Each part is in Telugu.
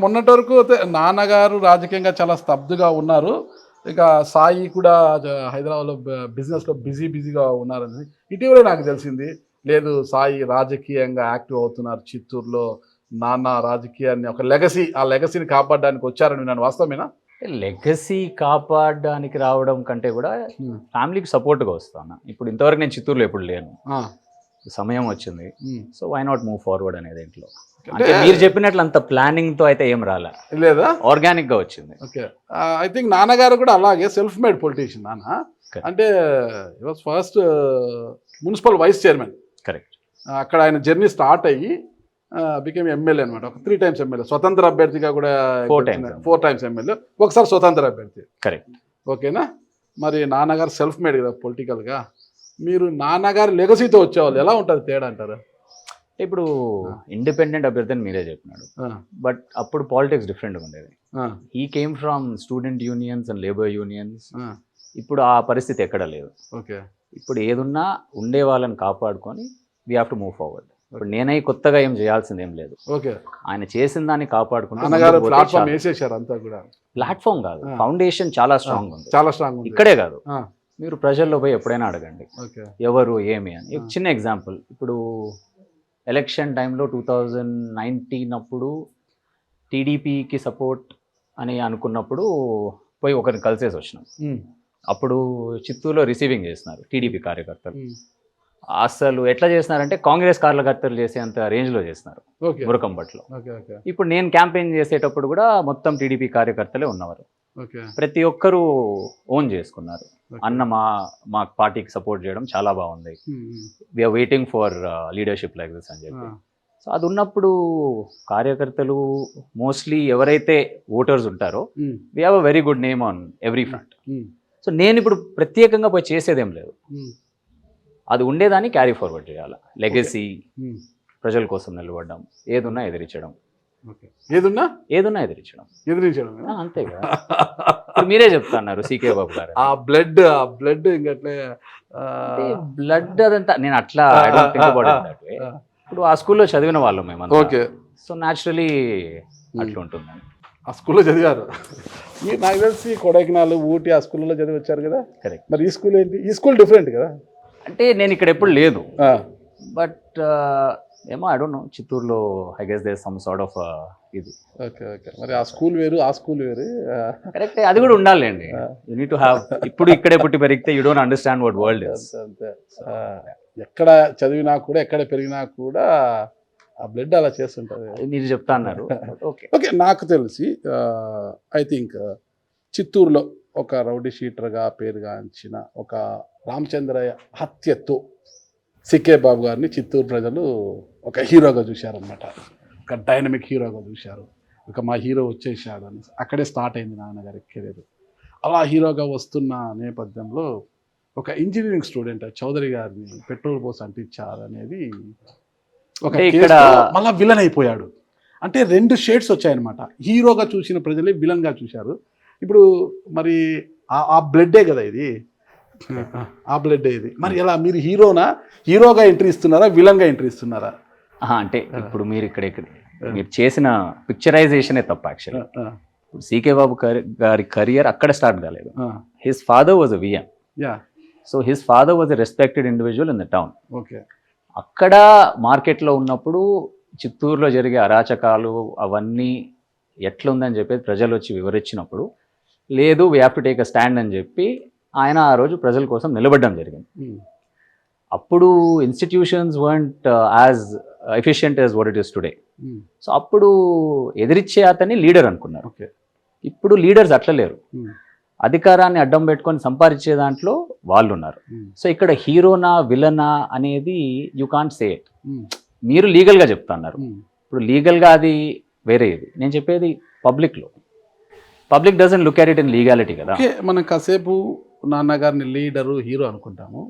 మొన్నటి వరకు అయితే నాన్నగారు రాజకీయంగా చాలా స్తబ్దుగా ఉన్నారు. ఇక సాయి కూడా హైదరాబాద్‌లో బిజినెస్‌లో బిజీగా ఉన్నారని ఇటీవలే నాకు తెలిసింది. లేదు, సాయి రాజకీయంగా యాక్టివ్ అవుతున్నారు చిత్తూరులో. నాన్న రాజకీయాన్ని ఒక లెగసీ, ఆ లెగసీని కాపాడడానికి వచ్చారని విన్నాను. వాస్తవమేనా? లెగసీ కాపాడడానికి రావడం కంటే కూడా హ్మ్. ఫ్యామిలీకి సపోర్ట్‌గా వస్తాను. ఇప్పుడు ఇంతవరకు నేను చిత్తూరులో ఎప్పుడు లేను. ఆ! సమయం వచ్చింది. Hmm. So why not move forward అనే దీంట్లో. అంటే అంటే మీరు చెప్పినట్లు అంత ప్లానింగ్‌తో అయితే ఏం రాలే. లేదా? ఆర్గానిక్‌గా వచ్చింది. ఓకే. ఐ థింక్ నాన్నగారు కూడా అలాగే సెల్ఫ్ మేడ్ పొలిటీషియన్ నాన్న. కరెక్ట్. అంటే he was first municipal vice chairman. Correct. అక్కడ ఆయన జర్నీ స్టార్ట్ అయ్యి బికేమ్ ఎమ్మెల్యే అనమాట. ఒక 3 టైమ్స్ ఎమ్మెల్యే. స్వతంత్ర అభ్యర్థిగా కూడా 4 times. 4 times MLA. ఒకసారి స్వతంత్ర అభ్యర్థి. కరెక్ట్. ఓకేనా? మరి నాన్నగారు సెల్ఫ్ మేడ్ కదా పొలిటికల్‌గా. మీరు నాన్నగారి లెగసీతో వచ్చేవాళ్ళు. ఎలా ఉంటది తేడా అంటారు? ఇప్పుడు ఇండిపెండెంట్ అభ్యర్థి అని మీరే చెప్పినాడు. ఆ! బట్ అప్పుడు పాలిటిక్స్ డిఫరెంట్‌గా ఉండేది. ఆ! He came from student unions and labour unions. ఆ! ఇప్పుడు ఆ పరిస్థితి ఎక్కడ లేదు. ఓకే. ఇప్పుడు ఏదున్నా ఉండే వాళ్ళని కాపాడుకొని we have to move forward. ఇప్పుడు నేనై కొత్తగా ఏం చేయాల్సింది ఏం లేదు. ఓకే. ఆయన చేసిన దాన్ని కాపాడుకుంటూ నాన్నగారు ప్లాట్‌ఫామ్ ఏసేశారు అంతా కూడా. ప్లాట్‌ఫామ్ కాదు, ఫౌండేషన్ చాలా స్ట్రాంగ్ ఉంది. చాలా స్ట్రాంగ్ ఉంది. ఇక్కడే కాదు, ఆ! మీరు ప్రజల్లో పోయి ఎప్పుడైనా అడగండి ఓకే. ఎవరు ఏమి అని. ఒక చిన్న ఎగ్జాంపుల్, ఇప్పుడు ఎలక్షన్ టైంలో 2019 అప్పుడు టీడీపీకి సపోర్ట్ అని అనుకున్నప్పుడు పోయి ఒకరిని కలిసేసి వచ్చినాం. హ్మ్. అప్పుడు చిత్తూరులో రిసీవింగ్ చేస్తున్నారు టీడీపీ కార్యకర్తలు. హ్మ్. అసలు ఎట్లా చేస్తున్నారంటే కాంగ్రెస్ కార్యకర్తలు చేసేంత రేంజ్లో చేస్తున్నారు ఓకే. మురకంబట్లో. ఓకే. ఓకే. ఇప్పుడు నేను క్యాంపెయిన్ చేసేటప్పుడు కూడా మొత్తం టీడీపీ కార్యకర్తలే ఉన్నవారు. ఓకే. ప్రతి ఒక్కరూ ఓన్ చేసుకున్నారు. ఓకే. అన్న మా పార్టీకి సపోర్ట్ చేయడం చాలా బాగుంది, hmm. We're waiting for leadership like this అని చెప్పి. ఆ! సో అది ఉన్నప్పుడు కార్యకర్తలు మోస్ట్లీ ఎవరైతే ఓటర్స్ ఉంటారో హ్మ్. We have a very good name on every front. హ్మ్. సో నేను ఇప్పుడు ప్రత్యేకంగా పోయి చేసేదేం లేదు. హ్మ్. అది ఉండేదాన్ని క్యారీ ఫార్వర్డ్ చేయాలి. లెగసీ, హ్మ్. ప్రజల కోసం నిలబడడం, ఏదున్నా ఎదిరించడం. ఓకే. ఏదున్నా ఏదున్నా ఎదిరించడం ఎదిరించడమేనా? అంతేగా. ఇప్పుడు మీరే చెప్తున్నారు సీకే బాబు గారు. ఆ బ్లడ్ ఇంకట్లే బ్లడ్ అదంతా నేను అట్లా I don't think about it that way. ఇప్పుడు ఆ స్కూల్లో చదివిన వాళ్ళం మేమంతా. ఓకే. సో న్యాచురలీ అట్లా ఉంటుందని. ఆ స్కూల్లో చదివారు. మీరు నాకు తెలిసి కొడైకెనాల్, ఊటీ ఆ స్కూల్లో చదివి వచ్చారు కదా. కరెక్ట్. మరి ఈ స్కూల్ ఏంటి? ఈ స్కూల్ డిఫరెంట్ కదా. అంటే నేను ఇక్కడ ఎప్పుడు లేదు, ఆ! బట్ ఏమో ఐ డోంట్ నో, చిత్తూరులో I guess there some sort of ఇది. ఓకే. ఓకే. మరి ఆ స్కూల్ వేరు, ఆ స్కూల్ వేరు. కరెక్ట్, అది కూడా ఉండాలండి. You need to have. ఇప్పుడు ఇక్కడే పుట్టి పెరిగితే you don't understand what world is. అంతే. ఎక్కడ చదివినా కూడా, ఎక్కడ పెరిగినా కూడా ఆ బ్లడ్ అలా చేస్తుంటది. మీరు చెప్తా అన్నారు. ఓకే. ఓకే. నాకు తెలిసి ఐ థింక్ చిత్తూరులో ఒక రౌడీ షీటర్గా పేరుగాంచిన ఒక రామచంద్రయ్య హత్యతో సికే బాబు గారిని చిత్తూరు ప్రజలు ఒక హీరోగా చూశారనమాట. ఒక డైనమిక్ హీరోగా చూశారు. ఒక మా హీరో వచ్చేసాడని అక్కడే స్టార్ట్ అయింది నాన్నగారి కెరీర్. అలా హీరోగా వస్తున్న నేపథ్యంలో ఒక ఇంజనీరింగ్ స్టూడెంట్ చౌదరి గారిని పెట్రోల్ పోసి అంటించారనేది ఒక ఇక్కడ మళ్ళీ విలన్ అయిపోయాడు. అంటే 2 షేడ్స్ వచ్చాయన్నమాట. హీరోగా చూసిన ప్రజలే విలన్గా చూశారు. ఇప్పుడు మరి ఆ బ్లడ్డే కదా ఇది. ఆ బ్లడ్డే ఇది. మరి ఎలా మీరు హీరోగా ఎంట్రీ ఇస్తున్నారా, విలన్గా ఎంట్రీ ఇస్తున్నారా? అంటే ఇప్పుడు మీరు ఇక్కడ మీరు చేసిన పిక్చరైజేషనే తప్ప. యాక్చువల్లీ ఇప్పుడు సీకే బాబు గారి కెరియర్ అక్కడ స్టార్ట్ కాలేదు. His father was a VM. Yeah. So his father was a respected individual in the town. Okay. అక్కడ మార్కెట్లో ఉన్నప్పుడు చిత్తూరులో జరిగే అరాచకాలు అవన్నీ ఎట్లుందని చెప్పేసి ప్రజలు వచ్చి వివరించినప్పుడు, లేదు we have to take a stand అని చెప్పి ఆయన ఆ రోజు ప్రజల కోసం నిలబడడం జరిగింది. అప్పుడు institutions weren't as efficient as what it is today. So అప్పుడు ఎదిరిచ్చే అతన్ని లీడర్ అనుకున్నారు. ఓకే. ఇప్పుడు లీడర్స్ అట్లా లేరు. అధికారాన్ని అడ్డం పెట్టుకొని సంపాదించే దాంట్లో వాళ్ళు ఉన్నారు. సో ఇక్కడ హీరోనా విలనా అనేది యూ కాంట్ సే ఇట్. మీరు లీగల్గా చెప్తున్నారు. ఇప్పుడు లీగల్గా అది వేరే, ఇది నేను చెప్పేది పబ్లిక్లో. Public doesn't look at it in legality కదా. మనం కాసేపు నాన్నగారిని లీడరు, హీరో అనుకుంటాము.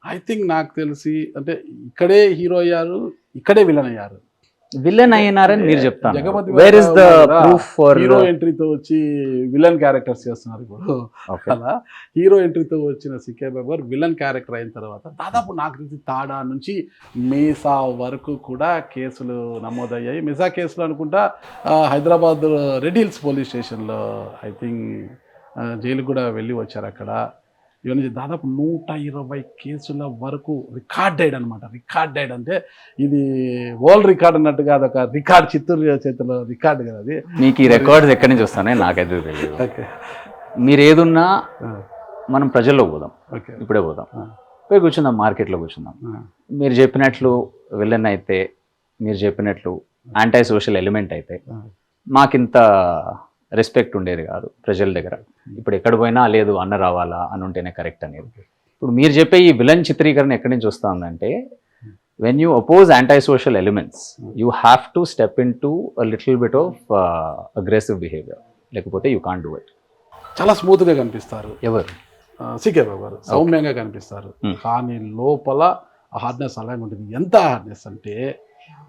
ఐ థింక్ నాకు తెలిసి అంటే ఇక్కడే హీరో అయ్యారు, ఇక్కడే విలన్ అయ్యారు. విలన్ అయినారని మీరు చెప్తాను. Jagapathi where is the proof for hero ఎంట్రీతో వచ్చి విలన్ క్యారెక్టర్స్ చేస్తున్నారు ఇప్పుడు. అలా హీరో ఎంట్రీతో వచ్చిన సికే బాబు గారు విలన్ క్యారెక్టర్ అయిన తర్వాత దాదాపు నాకు తెలిసి తాడా నుంచి మీసా వరకు కూడా కేసులు నమోదయ్యాయి. మిసా కేసులు అనుకుంటా హైదరాబాద్ రెడ్ హిల్స్ పోలీస్ స్టేషన్లో ఐ థింక్ జైలుకు కూడా వెళ్ళి వచ్చారు. అక్కడ ఇవన్నీ దాదాపు 120 కేసుల వరకు రికార్డెడ్ అనమాట. రికార్డెడ్ అంటే ఇది వరల్డ్ రికార్డ్ అన్నట్టుగా అదొక రికార్డ్, చిత్తూరు చేతిలో రికార్డు కదా అది. మీకు ఈ రికార్డ్స్ ఎక్కడి నుంచి వస్తానే నాకైతే తెలియదు. ఓకే, మీరు ఏదున్నా మనం ప్రజల్లో పోదాం, ఓకే, ఇప్పుడే పోదాం, పోయి కూర్చుందాం, మార్కెట్లో కూర్చుందాం. మీరు చెప్పినట్లు విలన్ అయితే, మీరు చెప్పినట్లు యాంటీ సోషల్ ఎలిమెంట్ అయితే మాకింత రెస్పెక్ట్ ఉండేది కాదు ప్రజల దగ్గర. ఇప్పుడు ఎక్కడ పోయినా లేదు అన్న రావాలా అని ఉంటేనే కరెక్ట్ అనేది. ఇప్పుడు మీరు చెప్పే ఈ విలన్ చిత్రీకరణ ఎక్కడి నుంచి వస్తూ ఉందంటే, when you oppose anti social elements you have to step in to little bit of aggressive behaviour, లేకపోతే యూ కాంట్ డూ ఇట్. చాలా స్మూత్గా కనిపిస్తారు ఎవరు? సికే బాబు గారు సౌమ్యంగా కనిపిస్తారు, కానీ లోపల హార్డ్నెస్ అలాగే ఉంటుంది. ఎంత హార్డ్నెస్ అంటే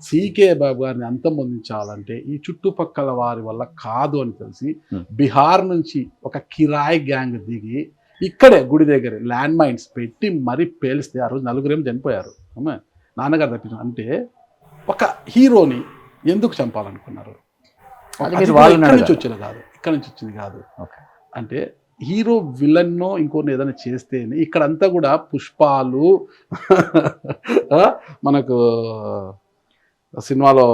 సీకే బాబు గారిని అంతమొందించాలంటే ఈ చుట్టుపక్కల వారి వల్ల కాదు అని తెలిసి బీహార్ నుంచి ఒక కిరాయి గ్యాంగ్ దిగి ఇక్కడే గుడి దగ్గర ల్యాండ్ మైన్స్ పెట్టి మరీ పేలిస్తే ఆ రోజు 4 చనిపోయారు. నాన్నగారు తప్పించారు. అంటే ఒక హీరోని ఎందుకు చంపాలనుకున్నారు? ఇక్కడ నుంచి వచ్చింది కాదు, ఇక్కడ నుంచి వచ్చింది కాదు. అంటే హీరో విలన్నో ఇంకోని ఏదైనా చేస్తేనే ఇక్కడంతా కూడా పుష్పాలు మనకు సినిమాలో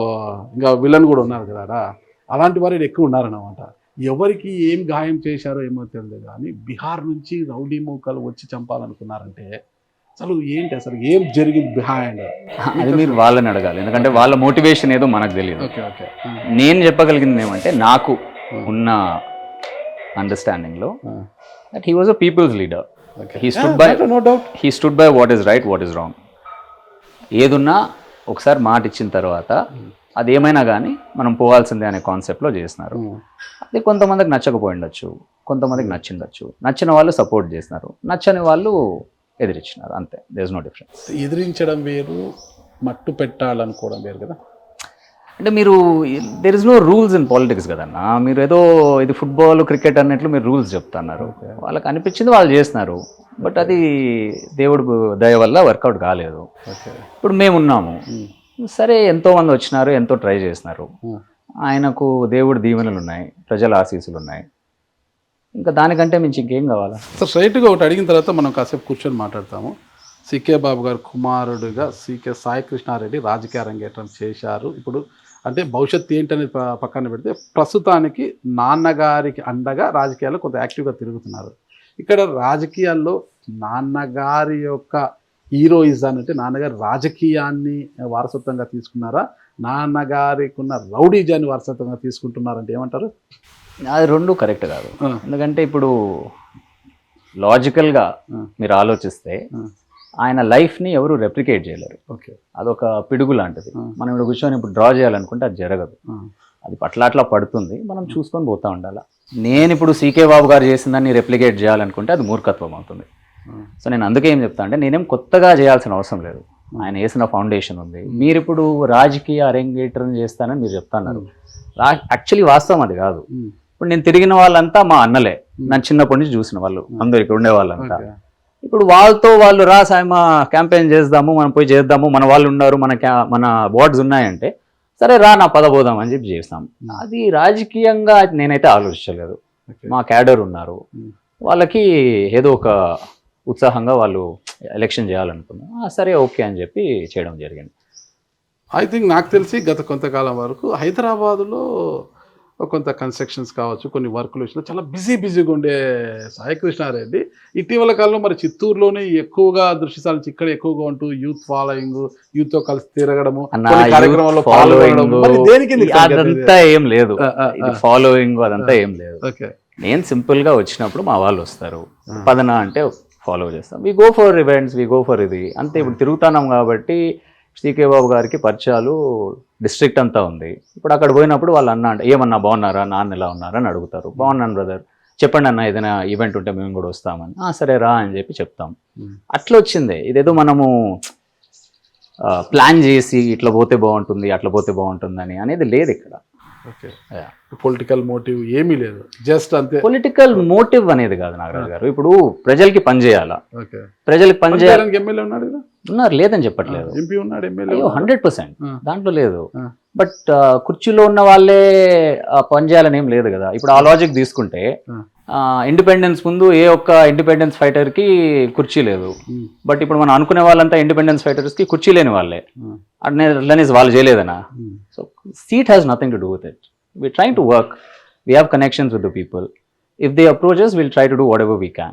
ఇంకా విలన్ కూడా ఉన్నారు కదా, అలాంటి వారు ఎక్కువ ఉన్నారన్నమాట. ఎవరికి ఏం గాయం చేశారో ఏమో తెలియదు, కానీ బీహార్ నుంచి రౌడీ మూకలు వచ్చి చంపాలనుకున్నారంటే అసలు ఏంటి, అసలు ఏం జరిగింది బిహైండ్? అది మీరు వాళ్ళని అడగాలి, ఎందుకంటే వాళ్ళ మోటివేషన్ ఏదో మనకు తెలియదు. ఓకే ఓకే, నేను చెప్పగలిగింది ఏమంటే, నాకు ఉన్న అండర్స్టాండింగ్లో that he was a people's leader. He stood by what is right, what is wrong. ఏదున్నా ఒకసారి మాట ఇచ్చిన తర్వాత అది ఏమైనా కానీ మనం పోవాల్సిందే అనే కాన్సెప్ట్లో చేస్తున్నారు. అది కొంతమందికి నచ్చకపోయి ఉండొచ్చు, కొంతమందికి నచ్చిండొచ్చు. నచ్చిన వాళ్ళు సపోర్ట్ చేస్తున్నారు, నచ్చని వాళ్ళు ఎదిరించినారు, అంతే. There is no difference. ఎదిరించడం వేరు, మట్టు పెట్టాలనుకోవడం వేరు కదా. అంటే మీరు there is no rules in politics కదన్నా. మీరు ఏదో ఇది ఫుట్బాల్ క్రికెట్ అన్నట్లు మీరు రూల్స్ చెప్తున్నారు. వాళ్ళకి అనిపించింది వాళ్ళు చేస్తున్నారు, బట్ అది దేవుడు దయ వల్ల వర్కౌట్ కాలేదు. ఇప్పుడు మేమున్నాము, సరే ఎంతోమంది వచ్చినారు, ఎంతో ట్రై చేస్తున్నారు. ఆయనకు దేవుడు దీవెనలు ఉన్నాయి, ప్రజల ఆశీస్సులు ఉన్నాయి, ఇంకా దానికంటే మించి ఇంకేం కావాలా? సో స్ట్రైట్గా ఒకటి అడిగిన తర్వాత మనం కాసేపు కూర్చొని మాట్లాడతాము. సికే బాబు గారు కుమారుడుగా సికే సాయి కృష్ణారెడ్డి రాజకీయ అరంగేట్రం చేశారు. ఇప్పుడు అంటే భవిష్యత్తు ఏంటనేది పక్కన పెడితే ప్రస్తుతానికి నాన్నగారికి అండగా రాజకీయాల్లో కొంత యాక్టివ్గా తిరుగుతున్నారు. ఇక్కడ రాజకీయాల్లో నాన్నగారి యొక్క హీరోయిజం అంటే నాన్నగారి రాజకీయాన్ని వారసత్వంగా తీసుకున్నారా, నాన్నగారికి ఉన్న రౌడీజాన్ని వారసత్వంగా తీసుకుంటున్నారంటే ఏమంటారు? అది రెండు కరెక్ట్ కాదు. ఎందుకంటే ఇప్పుడు లాజికల్గా మీరు ఆలోచిస్తే ఆయన లైఫ్ని ఎవరు రెప్లికేట్ చేయలేరు. ఓకే, అదొక పిడుగు లాంటిది. మనం ఇప్పుడు కూర్చొని ఇప్పుడు డ్రా చేయాలనుకుంటే అది జరగదు. అది అట్లా పడుతుంది, మనం చూసుకొని పోతూ ఉండాలి. నేను ఇప్పుడు సీకే బాబు గారు చేసిందాన్ని రెప్లికేట్ చేయాలనుకుంటే అది మూర్ఖత్వం అవుతుంది. సో నేను అందుకే ఏం చెప్తా అంటే, నేనేం కొత్తగా చేయాల్సిన అవసరం లేదు. ఆయన వేసిన ఫౌండేషన్ ఉంది. మీరు ఇప్పుడు రాజకీయ అరంగేట్రం చేస్తానని మీరు చెప్తున్నారు. యాక్చువల్లీ వాస్తవం అది కాదు. ఇప్పుడు నేను తిరిగిన వాళ్ళంతా మా అన్నలే, నన్ను చిన్నప్పటి నుంచి చూసిన వాళ్ళు అందరు ఇక్కడ ఉండే వాళ్ళంతా. ఇప్పుడు వాళ్ళతో వాళ్ళు సాయమా క్యాంపెయిన్ చేద్దాము, మనం పోయి చేద్దాము, మన వాళ్ళు ఉన్నారు, మన వార్డ్స్ ఉన్నాయంటే సరే నా పదబోదాం అని చెప్పి చేస్తాం. అది రాజకీయంగా నేనైతే ఆలోచించలేదు. మా క్యాడర్ ఉన్నారు, వాళ్ళకి ఏదో ఒక ఉత్సాహంగా వాళ్ళు ఎలక్షన్ చేయాలనుకున్నాం, సరే ఓకే అని చెప్పి చేయడం జరిగింది. ఐ థింక్ నాకు తెలిసి గత కొంతకాలం వరకు హైదరాబాదులో కొంత కన్స్ట్రక్షన్స్ కావచ్చు, కొన్ని వర్కులు వచ్చినా చాలా బిజీగా ఉండే సాయి కృష్ణారెడ్డి ఇటీవల కాలంలో మరి చిత్తూరులోనే ఎక్కువగా దృష్టి సారించి ఇక్కడ ఎక్కువగా ఉంటూ యూత్ ఫాలోయింగ్, యూత్ తో కలిసి తిరగడము, కార్యక్రమాల్లో అదంతా ఏం లేదు. ఫాలోయింగ్ అదంతా ఏం లేదు. నేను సింపుల్ గా వచ్చినప్పుడు మా వాళ్ళు వస్తారు, పదనా అంటే ఫాలో చేస్తాం. We go for events, we go for ఇది అంతే. ఇప్పుడు తిరుగుతున్నాం కాబట్టి సీకే బాబు గారికి పరిచయాలు డిస్ట్రిక్ట్ అంతా ఉంది. ఇప్పుడు అక్కడ పోయినప్పుడు వాళ్ళు అంటే ఏమన్నా బాగున్నారా, నాన్న ఎలా ఉన్నారా అని అడుగుతారు. బాగున్నాను బ్రదర్, చెప్పండి అన్న ఏదైనా ఈవెంట్ ఉంటే మేము కూడా వస్తామని. సరే రా అని చెప్పి చెప్తాం. అట్లా వచ్చిందే. ఇదేదో మనము ప్లాన్ చేసి ఇట్లా పోతే బాగుంటుంది అట్లా పోతే బాగుంటుంది అని అనేది లేదు ఇక్కడ. ఓకే, పొలిటికల్ మోటివ్ ఏమీ లేదు, జస్ట్ అంతే. పొలిటికల్ మోటివ్ అనేది కాదు నాగరాజు గారు. ఇప్పుడు ప్రజలకి పని చేయాలా, ఓకే, ప్రజలకి పని చేయాలి. ఎమ్మెల్యే ఉన్నాడు కదా, ఉన్నారు, లేదని చెప్పట్లేదు. ఎంపీ ఉన్నాడు, ఎమ్మెల్యే 100% దాంట్లో లేదు. ఆ. బట్ కుర్చీలో ఉన్న వాళ్ళే పని చేయాలని ఏం లేదు కదా. ఇప్పుడు ఆ లాజిక్ తీసుకుంటే ఇండిపెండెన్స్ ముందు ఏ ఒక్క ఇండిపెండెన్స్ ఫైటర్ కి కుర్చీ లేదు. బట్ ఇప్పుడు మనం అనుకునే వాళ్ళంతా ఇండిపెండెన్స్ ఫైటర్స్ కి కుర్చీ లేని వాళ్ళే. అట్లనే వాళ్ళు చేయలేదనా? So seat has nothing to do with it. We're trying to work. We have connections with the people. If they approach us, we'll try to do whatever we can.